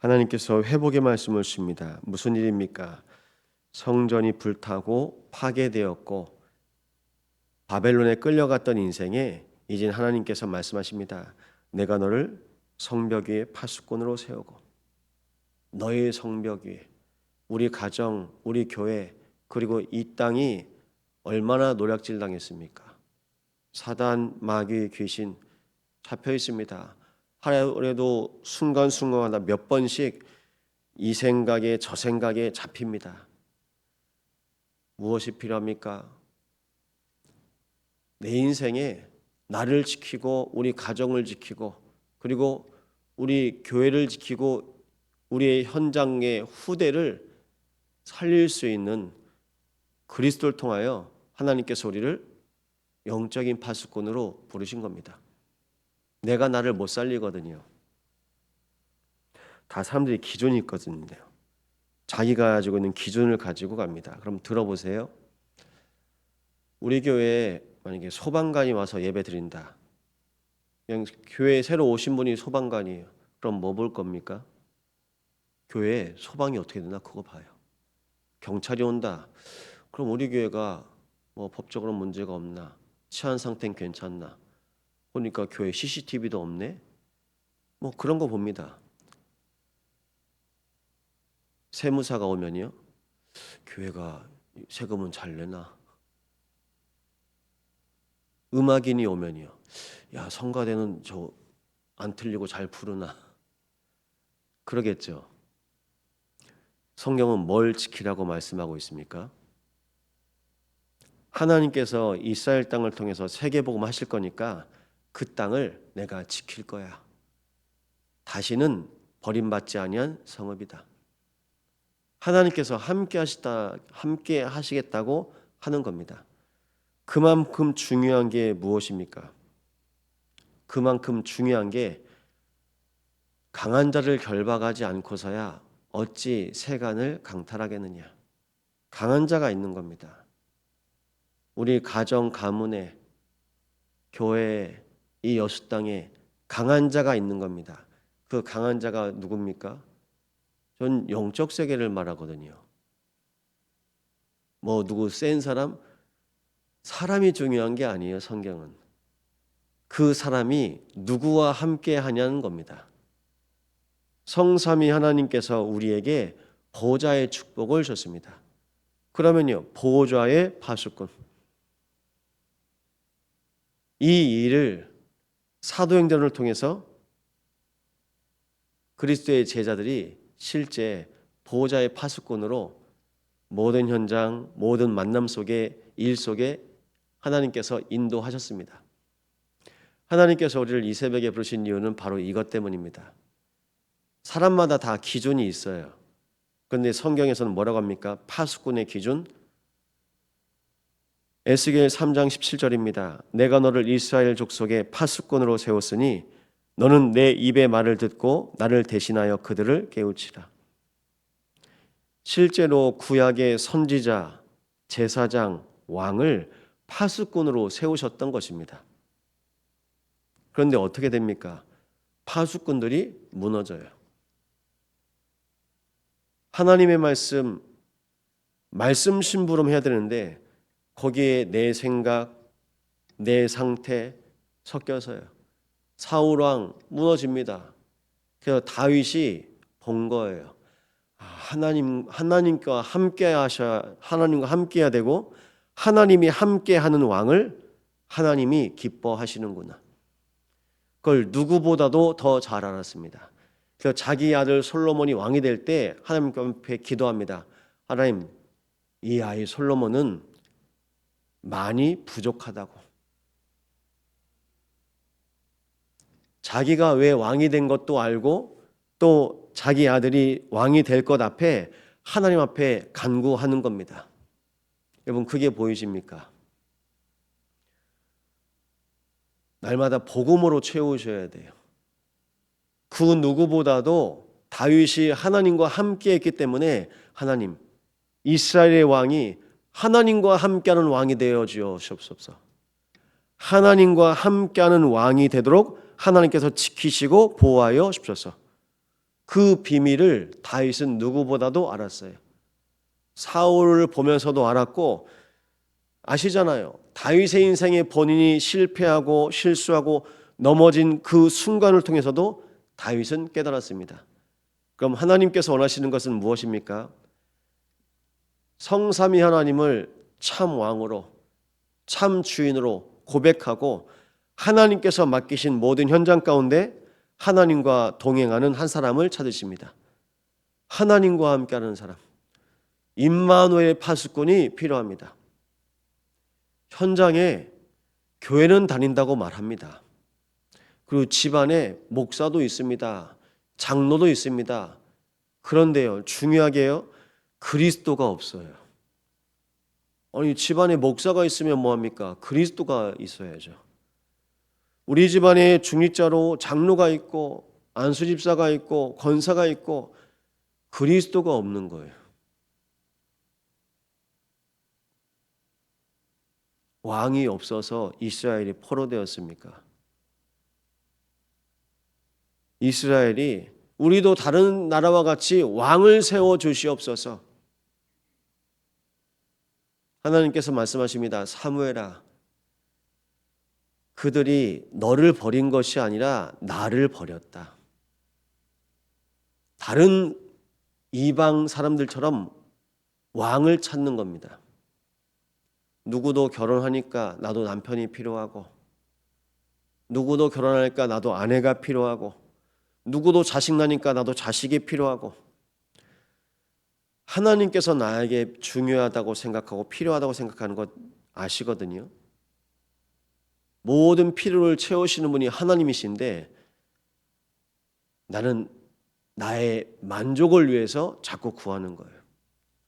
하나님께서 회복의 말씀을 주십니다. 무슨 일입니까? 성전이 불타고 파괴되었고 바벨론에 끌려갔던 인생에 이제 하나님께서 말씀하십니다. 내가 너를 성벽 위에 파수꾼으로 세우고 너의 성벽 위에 우리 가정, 우리 교회 그리고 이 땅이 얼마나 노략질 당했습니까? 사단, 마귀, 귀신 잡혀 있습니다. 하루에도 순간순간마다 몇 번씩 이 생각에 저 생각에 잡힙니다. 무엇이 필요합니까? 내 인생에 나를 지키고 우리 가정을 지키고 그리고 우리 교회를 지키고 우리의 현장의 후대를 살릴 수 있는 그리스도를 통하여 하나님께서 우리를 영적인 파수꾼으로 부르신 겁니다. 내가 나를 못 살리거든요. 다 사람들이 기준이 있거든요. 자기가 가지고 있는 기준을 가지고 갑니다. 그럼 들어보세요. 우리 교회에 만약에 소방관이 와서 예배 드린다. 그냥 교회에 새로 오신 분이 소방관이에요. 그럼 뭐 볼 겁니까? 교회에 소방이 어떻게 되나 그거 봐요. 경찰이 온다. 그럼 우리 교회가 뭐 법적으로 문제가 없나? 치안 상태는 괜찮나? 보니까 교회 CCTV도 없네. 뭐 그런 거 봅니다. 세무사가 오면요. 교회가 세금은 잘 내나? 음악인이 오면요. 야, 성가대는 저 안 틀리고 잘 부르나? 그러겠죠. 성경은 뭘 지키라고 말씀하고 있습니까? 하나님께서 이스라엘 땅을 통해서 세계복음 하실 거니까 그 땅을 내가 지킬 거야. 다시는 버림받지 아니한 성읍이다. 하나님께서 함께 하시겠다고 하는 겁니다. 그만큼 중요한 게 무엇입니까? 그만큼 중요한 게 강한 자를 결박하지 않고서야 어찌 세간을 강탈하겠느냐. 강한 자가 있는 겁니다. 우리 가정 가문에 교회에 이 여수 땅에 강한 자가 있는 겁니다. 그 강한 자가 누굽니까? 전 영적 세계를 말하거든요. 뭐 누구 센 사람? 사람이 중요한 게 아니에요. 성경은. 그 사람이 누구와 함께 하냐는 겁니다. 성삼위 하나님께서 우리에게 보호자의 축복을 줬습니다. 그러면요. 보호자의 파수꾼. 이 일을 사도행전을 통해서 그리스도의 제자들이 실제 보호자의 파수꾼으로 모든 현장, 모든 만남 속에 일 속에 하나님께서 인도하셨습니다. 하나님께서 우리를 이 새벽에 부르신 이유는 바로 이것 때문입니다. 사람마다 다 기준이 있어요. 그런데 성경에서는 뭐라고 합니까? 파수꾼의 기준? 에스겔 3장 17절입니다. 내가 너를 이스라엘 족속의 파수꾼으로 세웠으니 너는 내 입의 말을 듣고 나를 대신하여 그들을 깨우치라. 실제로 구약의 선지자, 제사장, 왕을 파수꾼으로 세우셨던 것입니다. 그런데 어떻게 됩니까? 파수꾼들이 무너져요. 하나님의 말씀 심부름 해야 되는데 거기에 내 생각, 내 상태 섞여서요. 사울왕 무너집니다. 그래서 다윗이 본 거예요. 하나님과 함께 해야 되고 하나님이 함께하는 왕을 하나님이 기뻐하시는구나. 그걸 누구보다도 더 잘 알았습니다. 그래서 자기 아들 솔로몬이 왕이 될 때 하나님 앞에 기도합니다. 하나님, 이 아이 솔로몬은 많이 부족하다고. 자기가 왜 왕이 된 것도 알고 또 자기 아들이 왕이 될 것 앞에 하나님 앞에 간구하는 겁니다. 여러분 그게 보이십니까? 날마다 복음으로 채우셔야 돼요. 그 누구보다도 다윗이 하나님과 함께했기 때문에 하나님, 이스라엘의 왕이 하나님과 함께하는 왕이 되어 주옵소서. 하나님과 함께하는 왕이 되도록 하나님께서 지키시고 보호하여 주옵소서. 그 비밀을 다윗은 누구보다도 알았어요. 사울을 보면서도 알았고, 아시잖아요. 다윗의 인생에 본인이 실패하고 실수하고 넘어진 그 순간을 통해서도 다윗은 깨달았습니다. 그럼 하나님께서 원하시는 것은 무엇입니까? 성삼위 하나님을 참 왕으로, 참 주인으로 고백하고 하나님께서 맡기신 모든 현장 가운데 하나님과 동행하는 한 사람을 찾으십니다. 하나님과 함께하는 사람, 임마누엘 파수꾼이 필요합니다. 현장에 교회는 다닌다고 말합니다. 그리고 집안에 목사도 있습니다. 장로도 있습니다. 그런데요, 중요하게요, 그리스도가 없어요. 아니, 집안에 목사가 있으면 뭐합니까? 그리스도가 있어야죠. 우리 집안에 중직자로 장로가 있고 안수집사가 있고 권사가 있고 그리스도가 없는 거예요. 왕이 없어서 이스라엘이 포로되었습니까? 이스라엘이 우리도 다른 나라와 같이 왕을 세워 주시옵소서. 하나님께서 말씀하십니다. 사무엘아, 그들이 너를 버린 것이 아니라 나를 버렸다. 다른 이방 사람들처럼 왕을 찾는 겁니다. 누구도 결혼하니까 나도 남편이 필요하고, 누구도 결혼하니까 나도 아내가 필요하고, 누구도 자식 나니까 나도 자식이 필요하고, 하나님께서 나에게 중요하다고 생각하고 필요하다고 생각하는 것 아시거든요. 모든 필요를 채우시는 분이 하나님이신데 나는 나의 만족을 위해서 자꾸 구하는 거예요.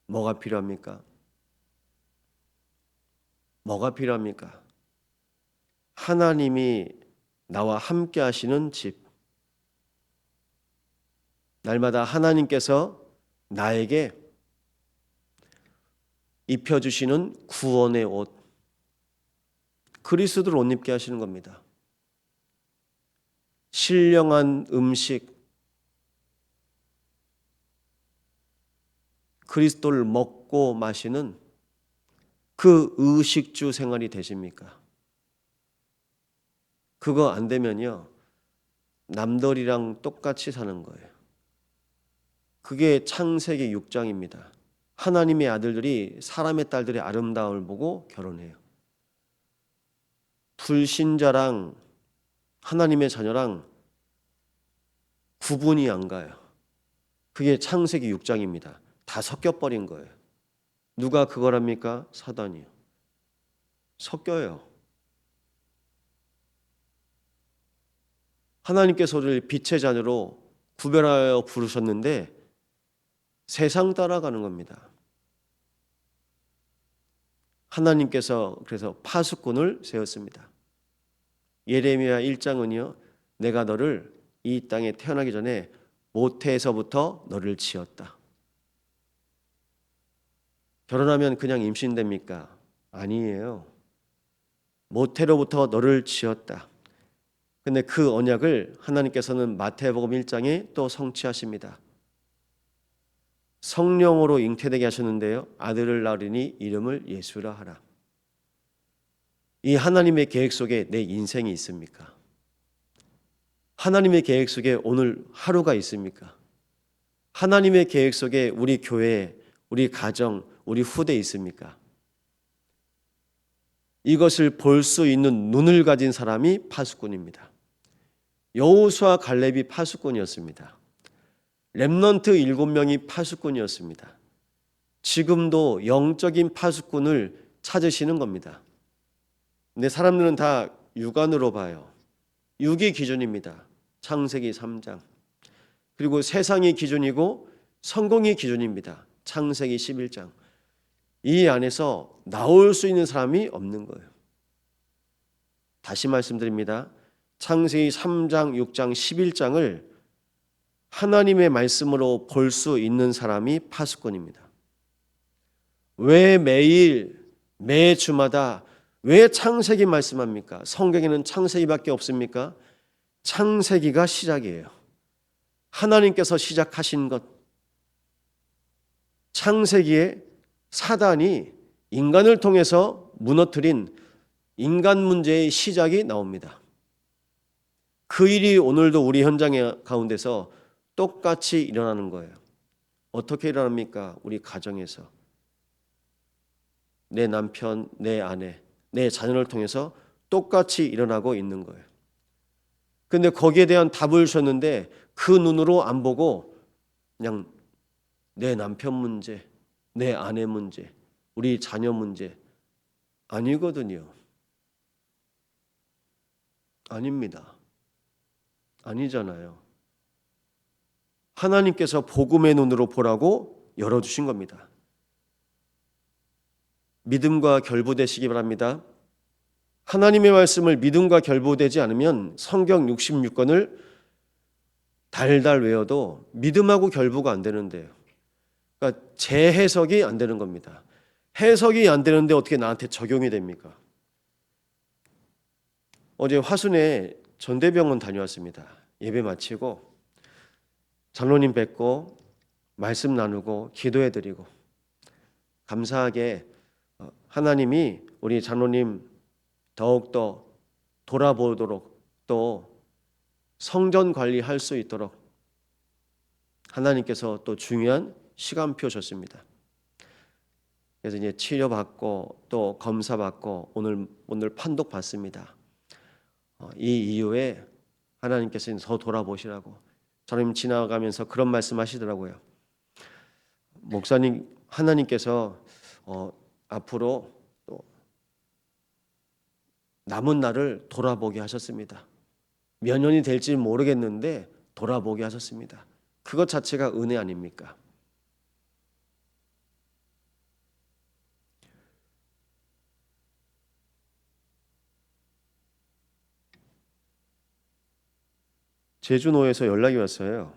뭐가 필요합니까? 뭐가 필요합니까? 하나님이 나와 함께 하시는 집. 날마다 하나님께서 나에게 입혀주시는 구원의 옷. 그리스도를 옷 입게 하시는 겁니다. 신령한 음식. 그리스도를 먹고 마시는 그 의식주 생활이 되십니까? 그거 안 되면요, 남들이랑 똑같이 사는 거예요. 그게 창세기 6장입니다. 하나님의 아들들이 사람의 딸들의 아름다움을 보고 결혼해요. 불신자랑 하나님의 자녀랑 구분이 안 가요. 그게 창세기 6장입니다. 다 섞여버린 거예요. 누가 그걸 합니까? 사단이요. 섞여요. 하나님께서 우리를 빛의 자녀로 구별하여 부르셨는데 세상 따라가는 겁니다. 하나님께서 그래서 파수꾼을 세웠습니다. 예레미야 1장은요, 내가 너를 이 땅에 태어나기 전에 모태에서부터 너를 지었다. 결혼하면 그냥 임신됩니까? 아니에요. 모태로부터 너를 지었다. 근데 그 언약을 하나님께서는 마태복음 1장에 또 성취하십니다. 성령으로 잉태되게 하셨는데요, 아들을 낳으리니 이름을 예수라 하라. 이 하나님의 계획 속에 내 인생이 있습니까? 하나님의 계획 속에 오늘 하루가 있습니까? 하나님의 계획 속에 우리 교회, 우리 가정, 우리 후대 있습니까? 이것을 볼 수 있는 눈을 가진 사람이 파수꾼입니다. 여호수아 갈렙이 파수꾼이었습니다. 렘넌트 7명이 파수꾼이었습니다. 지금도 영적인 파수꾼을 찾으시는 겁니다. 근데 사람들은 다 육안으로 봐요. 육이 기준입니다. 창세기 3장. 그리고 세상이 기준이고 성공이 기준입니다. 창세기 11장. 이 안에서 나올 수 있는 사람이 없는 거예요. 다시 말씀드립니다. 창세기 3장, 6장, 11장을 하나님의 말씀으로 볼 수 있는 사람이 파수꾼입니다. 왜 매일, 매 주마다 왜 창세기 말씀합니까? 성경에는 창세기밖에 없습니까? 창세기가 시작이에요. 하나님께서 시작하신 것, 창세기에 사단이 인간을 통해서 무너뜨린 인간 문제의 시작이 나옵니다. 그 일이 오늘도 우리 현장의 가운데서 똑같이 일어나는 거예요. 어떻게 일어납니까? 우리 가정에서. 내 남편, 내 아내, 내 자녀를 통해서 똑같이 일어나고 있는 거예요. 근데 거기에 대한 답을 주셨는데 그 눈으로 안 보고 그냥 내 남편 문제, 내 아내 문제, 우리 자녀 문제 아니거든요. 아닙니다. 아니잖아요. 하나님께서 복음의 눈으로 보라고 열어주신 겁니다. 믿음과 결부되시기 바랍니다. 하나님의 말씀을 믿음과 결부되지 않으면 성경 66권을 달달 외워도 믿음하고 결부가 안 되는데요. 그러니까 재해석이 안 되는 겁니다. 해석이 안 되는데 어떻게 나한테 적용이 됩니까? 어제 화순에 전대병원 다녀왔습니다. 예배 마치고 장로님 뵙고 말씀 나누고 기도해드리고 감사하게 하나님이 우리 장로님 더욱더 돌아보도록 또 성전 관리할 수 있도록 하나님께서 또 중요한 시간표 줬습니다. 그래서 이제 치료받고 또 검사받고 오늘 판독 받습니다. 이 이후에 하나님께서 더 돌아보시라고 저는 지나가면서 그런 말씀하시더라고요. 목사님, 하나님께서 앞으로 또 남은 날을 돌아보게 하셨습니다. 몇 년이 될지 모르겠는데 돌아보게 하셨습니다. 그것 자체가 은혜 아닙니까? 제주노에서 연락이 왔어요.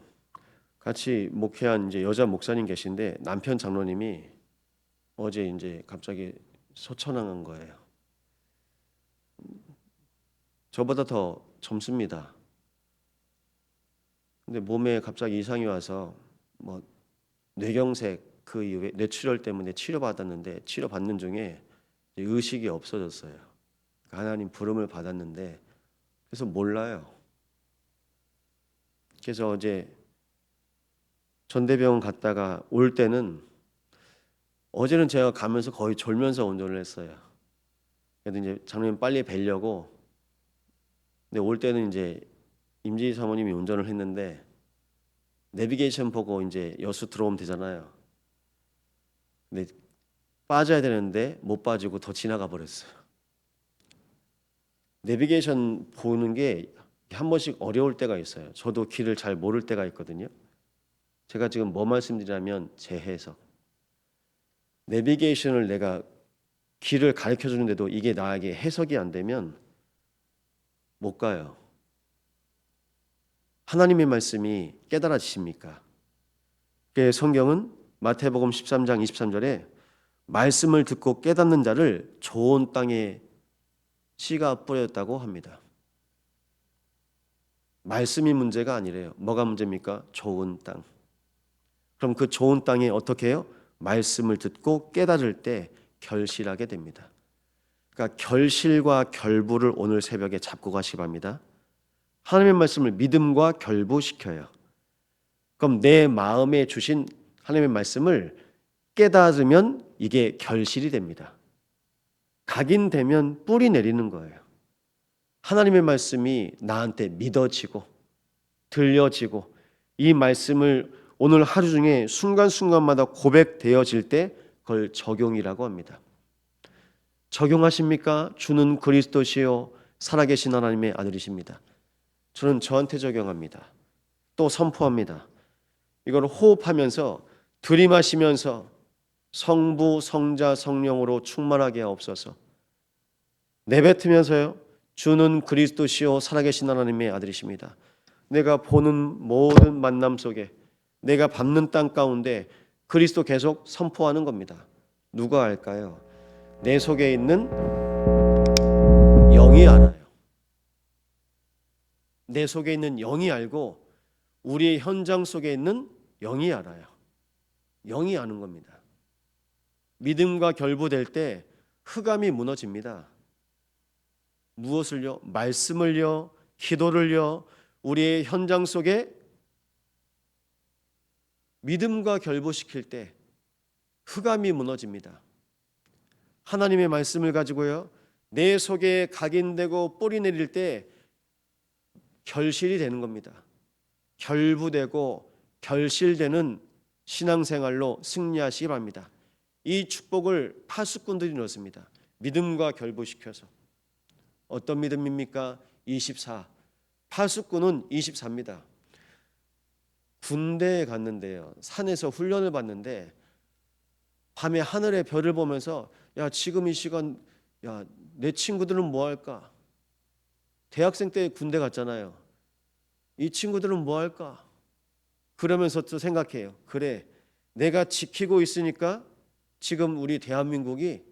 같이 목회한 이제 여자 목사님 계신데 남편 장로님이 어제 이제 갑자기 소천한 거예요. 저보다 더 젊습니다. 근데 몸에 갑자기 이상이 와서 뭐 뇌경색 그 이후에 뇌출혈 때문에 치료받았는데 치료받는 중에 의식이 없어졌어요. 하나님 부름을 받았는데 그래서 몰라요. 그래서 어제 전대병원 갔다가 올 때는 어제는 제가 가면서 거의 졸면서 운전을 했어요. 그래도 이제 장로님 빨리 뵈려고. 근데 올 때는 이제 임지 사모님이 운전을 했는데 내비게이션 보고 이제 여수 들어오면 되잖아요. 근데 빠져야 되는데 못 빠지고 더 지나가 버렸어요. 내비게이션 보는 게 한 번씩 어려울 때가 있어요. 저도 길을 잘 모를 때가 있거든요. 제가 지금 뭐 말씀드리냐면 제 해석. 내비게이션을 내가 길을 가르쳐 주는데도 이게 나에게 해석이 안 되면 못 가요. 하나님의 말씀이 깨달아지십니까? 그 성경은 마태복음 13장 23절에 말씀을 듣고 깨닫는 자를 좋은 땅에 씨가 뿌렸다고 합니다. 말씀이 문제가 아니래요. 뭐가 문제입니까? 좋은 땅. 그럼 그 좋은 땅에 어떻게 해요? 말씀을 듣고 깨달을 때 결실하게 됩니다. 그러니까 결실과 결부를 오늘 새벽에 잡고 가시기 바랍니다. 하나님의 말씀을 믿음과 결부시켜요. 그럼 내 마음에 주신 하나님의 말씀을 깨달으면 이게 결실이 됩니다. 각인되면 뿌리 내리는 거예요. 하나님의 말씀이 나한테 믿어지고 들려지고 이 말씀을 오늘 하루 중에 순간순간마다 고백되어질 때 그걸 적용이라고 합니다. 적용하십니까? 주는 그리스도시요 살아계신 하나님의 아들이십니다. 저는 저한테 적용합니다. 또 선포합니다. 이걸 호흡하면서 들이마시면서 성부, 성자, 성령으로 충만하게 하옵소서. 내뱉으면서요. 주는 그리스도시요 살아계신 하나님의 아들이십니다. 내가 보는 모든 만남 속에 내가 밟는 땅 가운데 그리스도 계속 선포하는 겁니다. 누가 알까요? 내 속에 있는 영이 알아요. 내 속에 있는 영이 알고 우리의 현장 속에 있는 영이 알아요. 영이 아는 겁니다. 믿음과 결부될 때 흑암이 무너집니다. 무엇을요? 말씀을요, 기도를요, 우리의 현장 속에 믿음과 결부시킬 때 흑암이 무너집니다. 하나님의 말씀을 가지고요, 내 속에 각인되고 뿌리 내릴 때 결실이 되는 겁니다. 결부되고 결실되는 신앙생활로 승리하시기 바랍니다. 이 축복을 파수꾼들이 넣습니다. 믿음과 결부시켜서. 어떤 믿음입니까? 24. 파수꾼은 24입니다. 군대에 갔는데요, 산에서 훈련을 받는데 밤에 하늘의 별을 보면서 야, 지금 이 시간, 야, 내 친구들은 뭐 할까? 대학생 때 군대 갔잖아요. 이 친구들은 뭐 할까? 그러면서 또 생각해요. 그래, 내가 지키고 있으니까 지금 우리 대한민국이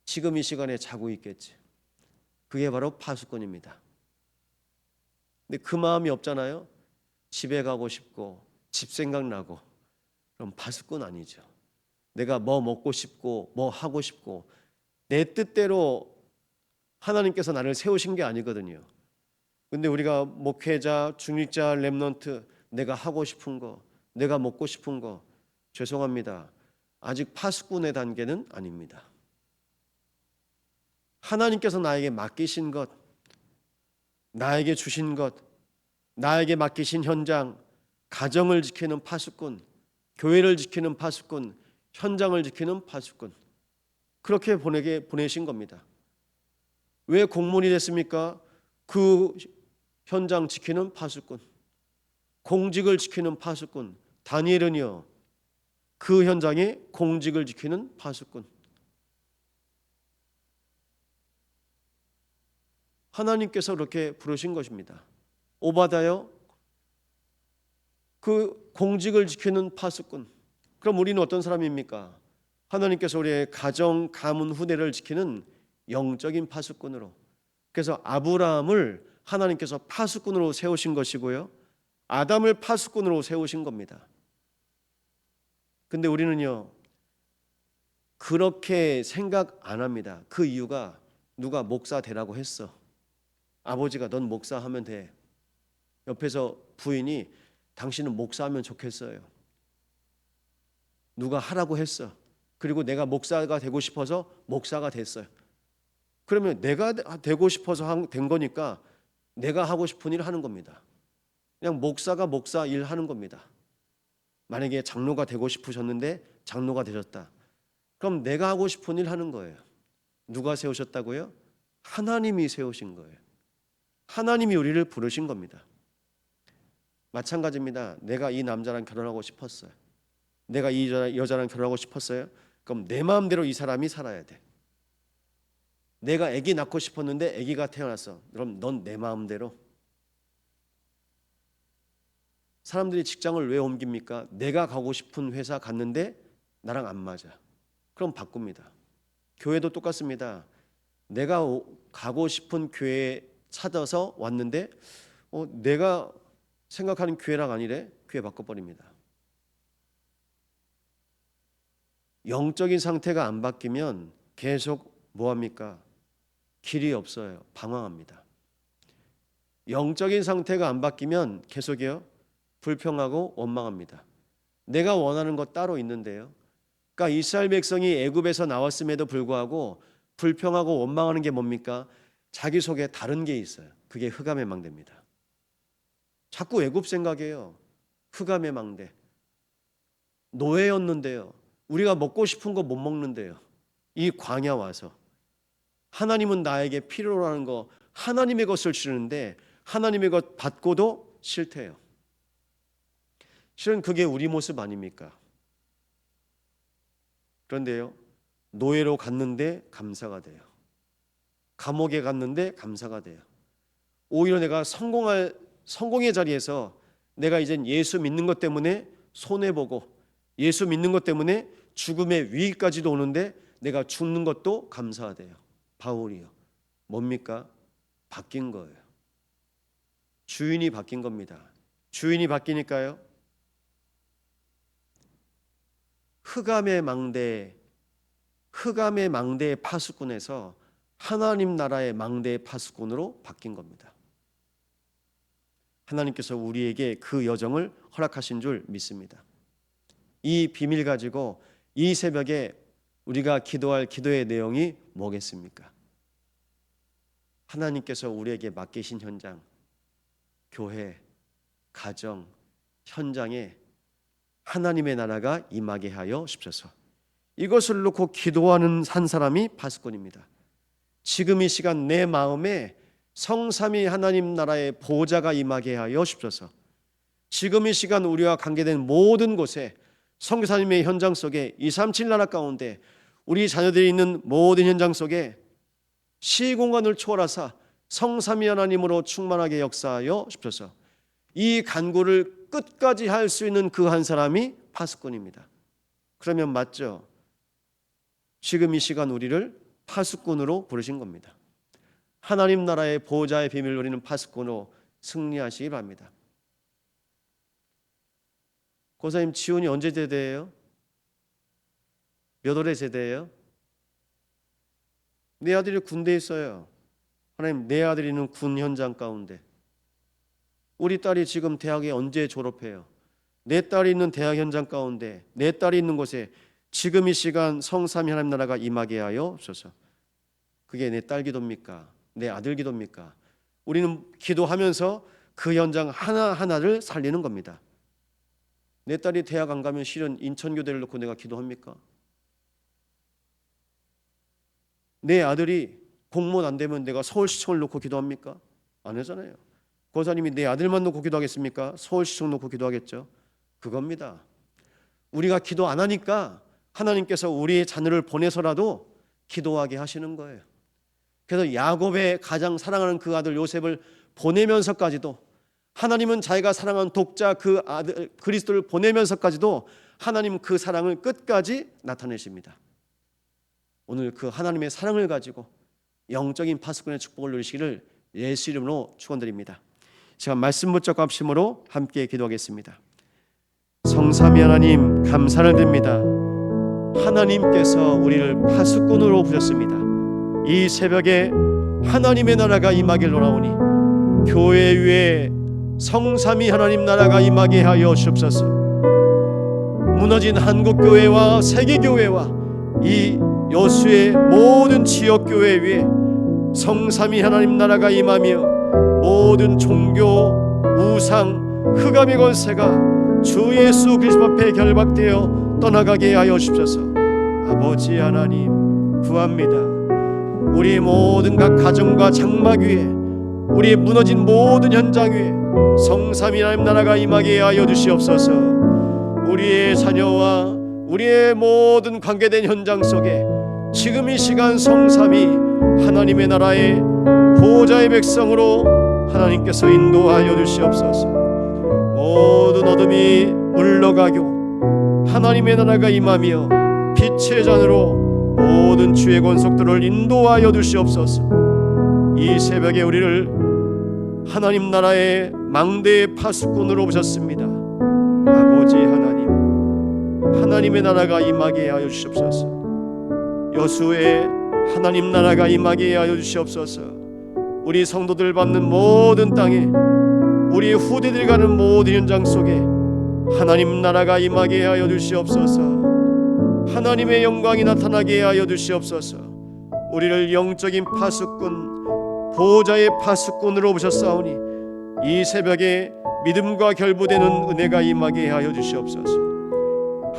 지금 이 시간에 자고 있겠지. 그게 바로 파수꾼입니다. 근데 그 마음이 없잖아요. 집에 가고 싶고 집 생각나고. 그럼 파수꾼 아니죠. 내가 뭐 먹고 싶고 뭐 하고 싶고 내 뜻대로 하나님께서 나를 세우신 게 아니거든요. 근데 우리가 목회자, 중직자, 렘넌트, 내가 하고 싶은 거, 내가 먹고 싶은 거, 죄송합니다. 아직 파수꾼의 단계는 아닙니다. 하나님께서 나에게 맡기신 것, 나에게 주신 것, 나에게 맡기신 현장, 가정을 지키는 파수꾼, 교회를 지키는 파수꾼, 현장을 지키는 파수꾼, 그렇게 보내신 겁니다. 왜 공무원이 됐습니까? 그 현장 지키는 파수꾼, 공직을 지키는 파수꾼. 다니엘은요, 그 현장에 공직을 지키는 파수꾼. 하나님께서 그렇게 부르신 것입니다. 오바다요, 그 공직을 지키는 파수꾼. 그럼 우리는 어떤 사람입니까? 하나님께서 우리의 가정, 가문, 후대를 지키는 영적인 파수꾼으로. 그래서 아브라함을 하나님께서 파수꾼으로 세우신 것이고요, 아담을 파수꾼으로 세우신 겁니다. 근데 우리는요, 그렇게 생각 안 합니다. 그 이유가 누가 목사 되라고 했어. 아버지가 넌 목사하면 돼. 옆에서 부인이 당신은 목사하면 좋겠어요. 누가 하라고 했어. 그리고 내가 목사가 되고 싶어서 목사가 됐어요. 그러면 내가 되고 싶어서 된 거니까 내가 하고 싶은 일 하는 겁니다. 그냥 목사가 목사 일 하는 겁니다. 만약에 장로가 되고 싶으셨는데 장로가 되셨다. 그럼 내가 하고 싶은 일 하는 거예요. 누가 세우셨다고요? 하나님이 세우신 거예요. 하나님이 우리를 부르신 겁니다. 마찬가지입니다. 내가 이 남자랑 결혼하고 싶었어요. 내가 이 여자랑 결혼하고 싶었어요. 그럼 내 마음대로 이 사람이 살아야 돼. 내가 아기 낳고 싶었는데 아기가 태어났어. 그럼 넌 내 마음대로. 사람들이 직장을 왜 옮깁니까? 내가 가고 싶은 회사 갔는데 나랑 안 맞아. 그럼 바꿉니다. 교회도 똑같습니다. 내가 가고 싶은 교회에 찾아서 왔는데 내가 생각하는 교회랑 아니래. 교회 바꿔버립니다. 영적인 상태가 안 바뀌면 계속 뭐합니까? 길이 없어요. 방황합니다. 영적인 상태가 안 바뀌면 계속이요, 불평하고 원망합니다. 내가 원하는 것 따로 있는데요. 그러니까 이스라엘 백성이 애굽에서 나왔음에도 불구하고 불평하고 원망하는 게 뭡니까? 자기 속에 다른 게 있어요. 그게 흑암의 망대입니다. 자꾸 애굽 생각해요. 흑암의 망대. 노예였는데요, 우리가 먹고 싶은 거 못 먹는데요, 이 광야 와서 하나님은 나에게 필요로 하는 거, 하나님의 것을 주는데 하나님의 것 받고도 싫대요. 실은 그게 우리 모습 아닙니까? 그런데요, 노예로 갔는데 감사가 돼요. 감옥에 갔는데 감사가 돼요. 오히려 내가 성공의 자리에서 내가 이젠 예수 믿는 것 때문에 손해보고 예수 믿는 것 때문에 죽음의 위기까지도 오는데 내가 죽는 것도 감사하대요. 바울이요. 뭡니까? 바뀐 거예요. 주인이 바뀐 겁니다. 주인이 바뀌니까요. 흑암의 망대의 파수꾼에서 하나님 나라의 망대의 파수꾼으로 바뀐 겁니다. 하나님께서 우리에게 그 여정을 허락하신 줄 믿습니다. 이 비밀 가지고 이 새벽에 우리가 기도할 기도의 내용이 뭐겠습니까? 하나님께서 우리에게 맡기신 현장, 교회, 가정, 현장에 하나님의 나라가 임하게 하여 주옵소서. 이것을 놓고 기도하는 한 사람이 파수꾼입니다. 지금 이 시간 내 마음에 성삼위 하나님 나라의 보좌가 임하게 하여 주옵소서. 지금 이 시간 우리와 관계된 모든 곳에 선교사님의 현장 속에 237 나라 가운데 우리 자녀들이 있는 모든 현장 속에 시공간을 초월하사 성삼위 하나님으로 충만하게 역사하여 주옵소서. 이 간구를 끝까지 할 수 있는 그 한 사람이 파수꾼입니다. 그러면 맞죠? 지금 이 시간 우리를 파수꾼으로 부르신 겁니다. 하나님 나라의 보호자의 비밀을 누리는 파수꾼으로 승리하시기 바랍니다. 고사님, 지훈이 언제 제대예요? 몇 월에 제대예요? 내 아들이 군대에 있어요. 하나님, 내 아들이 있는 군 현장 가운데 우리 딸이 지금 대학에 언제 졸업해요? 내 딸이 있는 대학 현장 가운데 내 딸이 있는 곳에 지금 이 시간 성삼위 하나님 나라가 임하게 하여 주소서. 그게 내 딸 기도입니까? 내 아들 기도입니까? 우리는 기도하면서 그 현장 하나하나를 살리는 겁니다. 내 딸이 대학 안 가면 실은 인천교대를 놓고 내가 기도합니까? 내 아들이 공무원 안 되면 내가 서울시청을 놓고 기도합니까? 안 하잖아요. 고사님이 내 아들만 놓고 기도하겠습니까? 서울시청 놓고 기도하겠죠. 그겁니다. 우리가 기도 안 하니까 하나님께서 우리의 자녀를 보내서라도 기도하게 하시는 거예요. 그래서 야곱의 가장 사랑하는 그 아들 요셉을 보내면서까지도, 하나님은 자기가 사랑하는 독자 그 아들 그리스도를 보내면서까지도 하나님 그 사랑을 끝까지 나타내십니다. 오늘 그 하나님의 사랑을 가지고 영적인 파수꾼의 축복을 누리시기를 예수 이름으로 축원드립니다. 제가 말씀 붙잡고 합심으로 함께 기도하겠습니다. 성삼위 하나님, 감사를 드립니다. 하나님께서 우리를 파수꾼으로 부르셨습니다. 이 새벽에 하나님의 나라가 임하길 원하오니 교회 위에 성삼위 하나님 나라가 임하게 하여 주옵소서. 무너진 한국교회와 세계교회와 이 여수의 모든 지역교회 위에 성삼위 하나님 나라가 임하며 모든 종교, 우상, 흑암의 권세가 주 예수 그리스도 앞에 결박되어 떠나가게 하여 주옵소서. 아버지 하나님, 구합니다. 우리의 모든 각 가정과 장막 위에, 우리의 무너진 모든 현장 위에 성삼위 하나님 나라가 임하게 하여 주시옵소서. 우리의 자녀와 우리의 모든 관계된 현장 속에 지금 이 시간 성삼위 하나님의 나라의 보호자의 백성으로 하나님께서 인도하여 주시옵소서. 모든 어둠이 물러가고 하나님의 나라가 임하며 빛의 잔으로 모든 주의 권속들을 인도하여 주시옵소서. 이 새벽에 우리를 하나님 나라의 망대의 파수꾼으로 오셨습니다. 아버지 하나님, 하나님의 나라가 임하게 하여 주시옵소서. 여수의 하나님 나라가 임하게 하여 주시옵소서. 우리 성도들 받는 모든 땅에, 우리 후대들이 가는 모든 현장 속에 하나님 나라가 임하게 하여 주시옵소서. 하나님의 영광이 나타나게 하여 주시옵소서. 우리를 영적인 파수꾼, 보호자의 파수꾼으로 보셨사오니 이 새벽에 믿음과 결부되는 은혜가 임하게 하여 주시옵소서.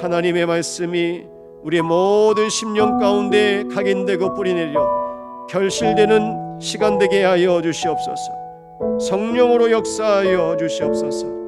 하나님의 말씀이 우리의 모든 심령 가운데 각인되고 뿌리내려 결실되는 시간 되게 하여 주시옵소서. 성령으로 역사하여 주시옵소서.